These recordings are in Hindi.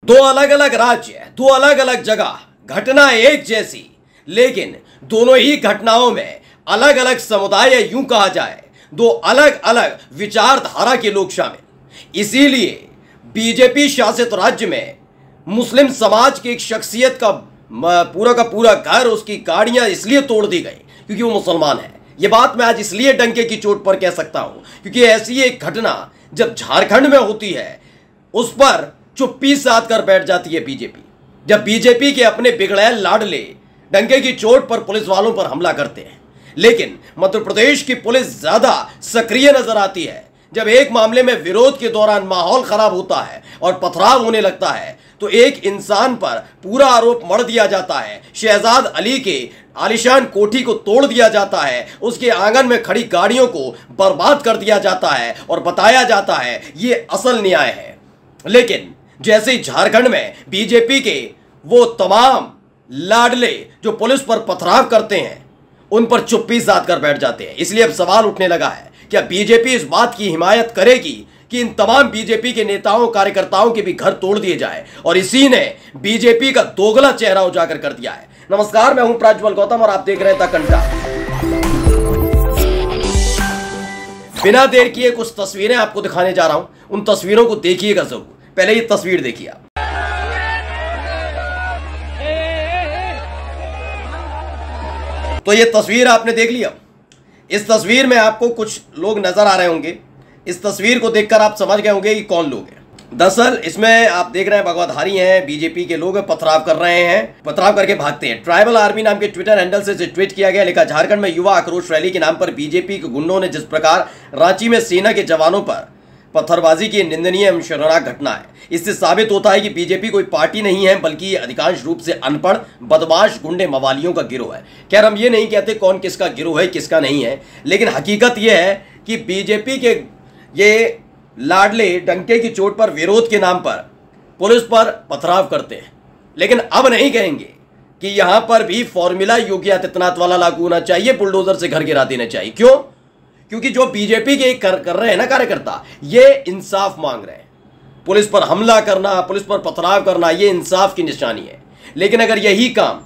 दो अलग अलग राज्य, दो अलग अलग जगह, घटना एक जैसी, लेकिन दोनों ही घटनाओं में अलग अलग समुदाय, यूं कहा जाए दो अलग अलग विचारधारा के लोग शामिल। इसीलिए बीजेपी शासित राज्य में मुस्लिम समाज की एक शख्सियत का पूरा घर, उसकी गाड़ियां इसलिए तोड़ दी गई क्योंकि वो मुसलमान है। ये बात मैं आज इसलिए डंके की चोट पर कह सकता हूं क्योंकि ऐसी एक घटना जब झारखंड में होती है उस पर चुप्पी साध कर बैठ जाती है बीजेपी। जब बीजेपी के अपने बिगड़ैल लाडले डंके की चोट पर पुलिस वालों पर हमला करते हैं, लेकिन मध्य प्रदेश की पुलिस ज्यादा सक्रिय नजर आती है। जब एक मामले में विरोध के दौरान माहौल खराब होता है और पथराव होने लगता है तो एक इंसान पर पूरा आरोप मढ़ दिया जाता है। शहजाद अली के आलिशान कोठी को तोड़ दिया जाता है, उसके आंगन में खड़ी गाड़ियों को बर्बाद कर दिया जाता है और बताया जाता है ये असल न्याय है। लेकिन जैसे ही झारखंड में बीजेपी के वो तमाम लाडले जो पुलिस पर पथराव करते हैं उन पर चुप्पी साध कर बैठ जाते हैं। इसलिए अब सवाल उठने लगा है क्या बीजेपी इस बात की हिमायत करेगी कि इन तमाम बीजेपी के नेताओं कार्यकर्ताओं के भी घर तोड़ दिए जाए, और इसी ने बीजेपी का दोगला चेहरा उजागर कर दिया है। नमस्कार, मैं हूं प्रज्वल गौतम और आप देख रहे हैं द कंटा। बिना देर किए कुछ तस्वीरें आपको दिखाने जा रहा हूं, उन तस्वीरों को देखिएगा जरूर। पहले ये तस्वीर देखिए आप। तो ये तस्वीर आपने देख लिया। इस तस्वीर में आपको कुछ लोग नजर आ रहे होंगे। इस तस्वीर को देखकर आप समझ गए होंगे कि कौन लोग हैं। दरअसल इसमें आप देख रहे हैं भगवाधारी हैं, बीजेपी के लोग पथराव कर रहे हैं, पथराव करके भागते हैं। ट्राइबल आर्मी नाम के ट्विटर हैंडल से ट्वीट किया गया, लिखा झारखंड में युवा आक्रोश रैली के नाम पर बीजेपी के गुंडों ने जिस प्रकार रांची में सेना के जवानों पर पत्थरबाजी की निंदनीय एवं शर्मनाक घटना है। इससे साबित होता है कि बीजेपी कोई पार्टी नहीं है बल्कि ये अधिकांश रूप से अनपढ़ बदमाश गुंडे मवालियों का गिरोह है। खैर, हम ये नहीं कहते कौन किसका गिरोह है किसका नहीं है, लेकिन हकीकत यह है कि बीजेपी के ये लाडले डंके की चोट पर विरोध के नाम पर पुलिस पर पथराव करते हैं। लेकिन अब नहीं कहेंगे कि यहां पर भी फॉर्मूला योगी आदित्यनाथ वाला लागू होना चाहिए, बुलडोजर से घर गिरा देना चाहिए। क्यों? क्योंकि जो बीजेपी के कर रहे हैं ना कार्यकर्ता, ये इंसाफ मांग रहे हैं। पुलिस पर हमला करना, पुलिस पर पथराव करना, ये इंसाफ की निशानी है। लेकिन अगर यही काम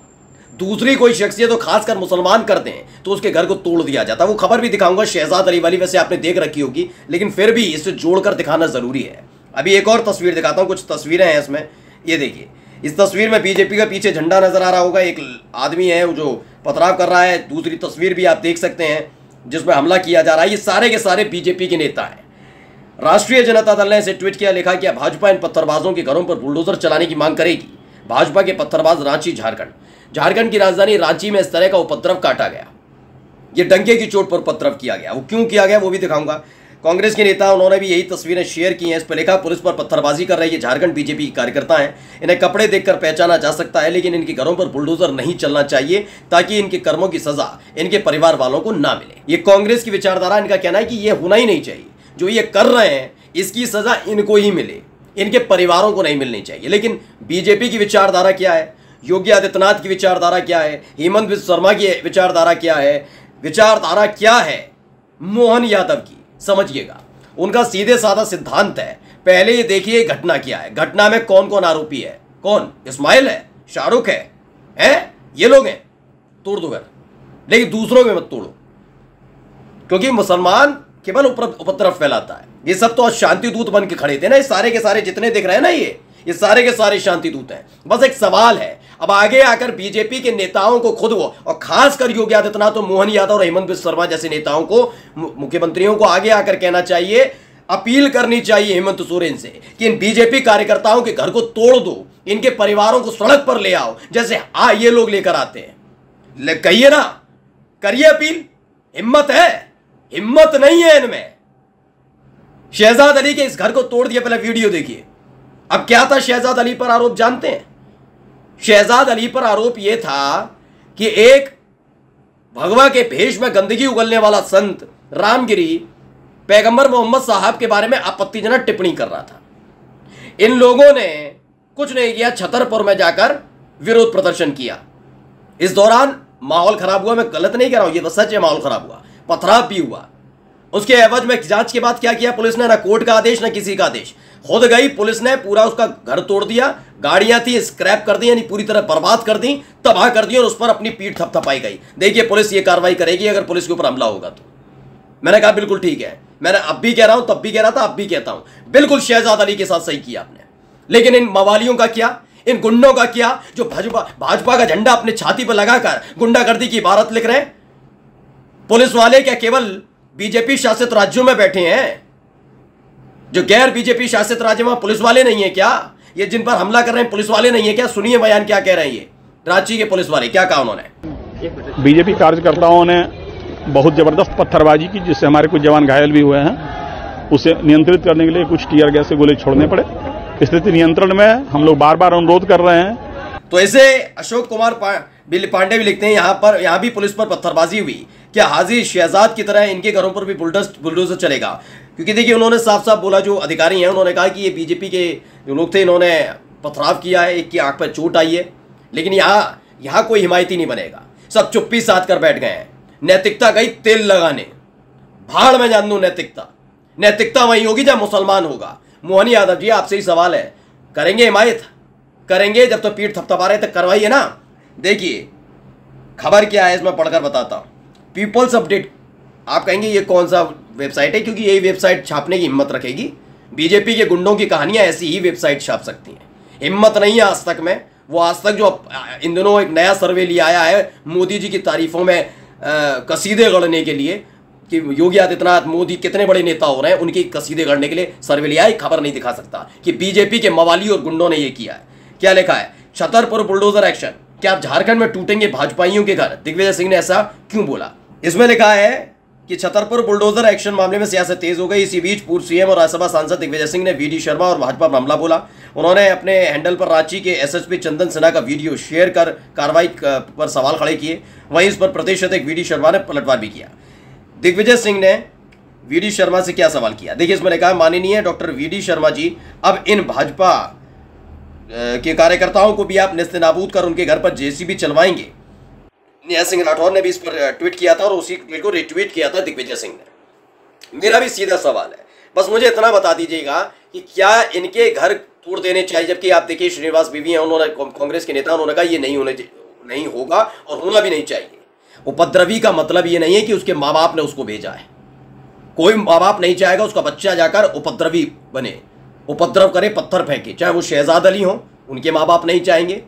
दूसरी कोई शख्सियत तो खासकर मुसलमान करते हैं तो उसके घर को तोड़ दिया जाता है। वो खबर भी दिखाऊंगा शहजाद अली वाली, वैसे आपने देख रखी होगी, लेकिन फिर भी इसे जोड़कर दिखाना जरूरी है। अभी एक और तस्वीर दिखाता हूं, कुछ तस्वीरें हैं इसमें। ये देखिए, इस तस्वीर में बीजेपी का पीछे झंडा नजर आ रहा होगा, एक आदमी है जो पथराव कर रहा है। दूसरी तस्वीर भी आप देख सकते हैं जिसमें हमला किया जा रहा है। ये सारे के सारे बीजेपी के नेता हैं। राष्ट्रीय जनता दल ने इसे ट्वीट किया, लिखा कि भाजपा इन पत्थरबाजों के घरों पर बुलडोजर चलाने की मांग करेगी। भाजपा के पत्थरबाज रांची झारखंड की राजधानी रांची में इस तरह का उपद्रव काटा गया। ये डंके की चोट पर उपद्रव किया गया। वो क्यों किया गया वो भी दिखाऊंगा। कांग्रेस के नेता उन्होंने भी यही तस्वीरें शेयर की हैं। इस पर लिखा, पुलिस पर पत्थरबाजी कर रहे ये झारखंड बीजेपी के कार्यकर्ता हैं। इन्हें कपड़े देखकर पहचाना जा सकता है, लेकिन इनके घरों पर बुलडोजर नहीं चलना चाहिए ताकि इनके कर्मों की सजा इनके परिवार वालों को ना मिले। ये कांग्रेस की विचारधारा, इनका कहना है कि ये होना ही नहीं चाहिए। जो ये कर रहे हैं इसकी सजा इनको ही मिले, इनके परिवारों को नहीं मिलनी चाहिए। लेकिन बीजेपी की विचारधारा क्या है, योगी आदित्यनाथ की विचारधारा क्या है, हेमंत बिस्व शर्मा की विचारधारा क्या है, विचारधारा क्या है मोहन यादव की, समझिएगा। उनका सीधे साधा सिद्धांत है, पहले ये देखिए घटना क्या है, घटना में कौन कौन आरोपी है। कौन? इस्माइल है, शाहरुख है, ये लोग हैं। तोड़ दो घर, लेकिन दूसरों में मत तोड़ो, क्योंकि मुसलमान केवल उपद्रव फैलाता है। ये सब तो शांति दूत बन के खड़े थे ना, ये सारे के सारे जितने दिख रहे हैं ना, ये सारे के सारे शांति दूत हैं। बस एक सवाल है, अब आगे आकर बीजेपी के नेताओं को खुद वो, और खासकर योगी आदित्यनाथ, तो मोहन यादव और हेमंत बिस्व शर्मा जैसे नेताओं को, मुख्यमंत्रियों को आगे आकर कहना चाहिए, अपील करनी चाहिए हेमंत सोरेन से कि इन बीजेपी कार्यकर्ताओं के घर को तोड़ दो, इनके परिवारों को सड़क पर ले आओ, जैसे ये लोग लेकर आते हैं। कहिए ना, करिए अपील। हिम्मत है, हिम्मत नहीं है इनमें। शहजाद अली के इस घर को तोड़ दिया, पहले वीडियो देखिए। अब क्या था शहजाद अली पर आरोप, जानते हैं? शहजाद अली पर आरोप यह था कि एक भगवा के भेष में गंदगी उगलने वाला संत रामगिरी पैगंबर मोहम्मद साहब के बारे में आपत्तिजनक टिप्पणी कर रहा था। इन लोगों ने कुछ नहीं किया, छतरपुर में जाकर विरोध प्रदर्शन किया। इस दौरान माहौल खराब हुआ, मैं गलत नहीं कह रहा हूं, यह सच है, माहौल खराब हुआ, पथराव भी हुआ। उसके एवज में जांच के बाद क्या किया पुलिस ने? ना कोर्ट का आदेश ना किसी का आदेश, खुद गई पुलिस ने, पूरा उसका घर तोड़ दिया, गाड़ियां थी स्क्रैप कर दी, यानी पूरी तरह बर्बाद कर दी, तबाह कर दी, और उस पर अपनी पीठ थपथपाई गई। देखिए पुलिस ये कार्रवाई करेगी अगर पुलिस के ऊपर हमला होगा तो। मैंने कहा बिल्कुल ठीक है, मैंने अब भी कह रहा हूं, तब भी कह रहा था, अब भी कहता हूं, बिल्कुल शहजाद अली के साथ सही किया आपने। लेकिन इन मवालियों का क्या, इन गुंडों का क्या, जो भाजपा का झंडा अपने छाती पर लगाकर गुंडागर्दी की इबारत लिख रहे हैं? पुलिस वाले क्या केवल बीजेपी शासित राज्यों में बैठे हैं? जो गैर बीजेपी शासित राज्य में पुलिस वाले नहीं है क्या? ये जिन पर हमला कर रहे हैं पुलिस वाले नहीं है क्या? सुनिए बयान क्या कह रहे हैं ये रांची के पुलिस वाले, क्या कहा उन्होंने। बीजेपी कार्यकर्ताओं ने बहुत जबरदस्त पत्थरबाजी की, जिससे हमारे कुछ जवान घायल भी हुए हैं। उसे नियंत्रित करने के लिए कुछ टीयर गैस से गोले छोड़ने पड़े। स्थिति नियंत्रण में हम लोग बार बार अनुरोध कर रहे हैं। तो ऐसे अशोक कुमार पांडे भी लिखते हैं यहां भी पुलिस पर पत्थरबाजी हुई, क्या हाजी शहजाद की तरह इनके घरों पर भी बुलडोजर चलेगा? क्योंकि देखिए उन्होंने साफ साफ बोला, जो अधिकारी हैं उन्होंने कहा कि ये बीजेपी के जो लोग थे इन्होंने पथराव किया है, एक की आंख पर चोट आई है, लेकिन यहाँ कोई हिमायती नहीं बनेगा। सब चुप्पी साध कर बैठ गए हैं। नैतिकता गई तेल लगाने, भाड़ में जान दू नैतिकता वहीं होगी जब मुसलमान होगा। मोहन यादव जी आपसे ही सवाल है, करेंगे हिमायत? करेंगे? जब तो पीठ थपथपा रहे तक करवाइए ना। देखिए खबर क्या है इसमें पढ़कर बताता हूं। पीपल्स अपडेट, आप कहेंगे ये कौन सा वेबसाइट है, क्योंकि यही वेबसाइट छापने की हिम्मत रखेगी। बीजेपी के गुंडों की कहानियां ऐसी ही वेबसाइट छाप सकती हैं। हिम्मत नहीं है आज तक में। वो आज तक जो इन दिनों एक नया सर्वे लिया आया है मोदी जी की तारीफों में कसीदे गढ़ने के लिए, कि योगी आदित्यनाथ मोदी कितने बड़े नेता हो रहे हैं, उनकी कसीदे गढ़ने के लिए सर्वे लिया है। खबर नहीं दिखा सकता कि बीजेपी के मवाली और गुंडों ने ये किया है। क्या लिखा है? छतरपुर बुलडोजर एक्शन, क्या झारखंड में टूटेंगे भाजपाइयों के घर? दिग्विजय सिंह ने ऐसा क्यों बोला? इसमें लिखा है कि छतरपुर बुलडोजर एक्शन मामले में सियासत तेज हो गई। इसी बीच पूर्व सीएम और राज्यसभा सांसद दिग्विजय सिंह ने वीडी शर्मा और भाजपा पर हमला बोला। उन्होंने अपने हैंडल पर रांची के एसएसपी चंदन सिन्हा का वीडियो शेयर कर कार्रवाई पर सवाल खड़े किए। वहीं इस पर प्रदेश अध्यक्ष वीडी शर्मा ने पलटवार भी किया। दिग्विजय सिंह ने वीडी शर्मा से क्या सवाल किया, देखिए इसमें लिखा है, माननीय डॉक्टर वीडी शर्मा जी, अब इन भाजपा के कार्यकर्ताओं को भी आप नेस्तनाबूद कर उनके घर पर जेसीबी चलवाएंगे? न्याय सिंह राठौर ने भी इस पर ट्वीट किया था और उसी को रिट्वीट किया था दिग्विजय सिंह ने। मेरा भी सीधा सवाल है, बस मुझे इतना बता दीजिएगा कि क्या इनके घर तोड़ देने चाहिए? जबकि आप देखिए श्रीनिवास बीवी हैं, उन्होंने कांग्रेस के नेता, उन्होंने कहा ये नहीं होगा और होना भी नहीं चाहिए। उपद्रवी का मतलब ये नहीं है कि उसके माँ बाप ने उसको भेजा है। कोई माँ बाप नहीं चाहेगा उसका बच्चा जाकर उपद्रवी बने, उपद्रव करे, पत्थर फेंके, चाहे वो शहजाद अली हो, उनके माँ बाप नहीं चाहेंगे,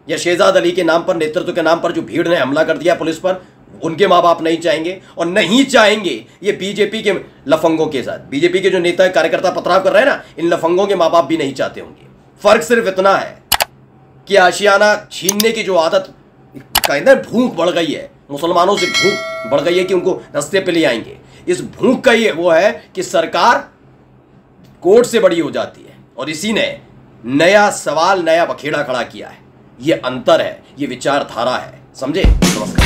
या शहजाद अली के नाम पर, नेतृत्व के नाम पर जो भीड़ ने हमला कर दिया पुलिस पर, उनके माँ बाप नहीं चाहेंगे। और नहीं चाहेंगे ये बीजेपी के लफंगों के साथ, बीजेपी के जो नेता कार्यकर्ता पथराव कर रहे हैं ना, इन लफंगों के माँ बाप भी नहीं चाहते होंगे। फर्क सिर्फ इतना है कि आशियाना छीनने की जो आदत, कहते भूख बढ़ गई है, मुसलमानों से भूख बढ़ गई है कि उनको रास्ते पे ले आएंगे। इस भूख का ये वो है कि सरकार कोर्ट से बड़ी हो जाती है, और इसी ने नया सवाल, नया बखेड़ा खड़ा किया है। ये अंतर है, ये विचारधारा है, समझे? नमस्कार।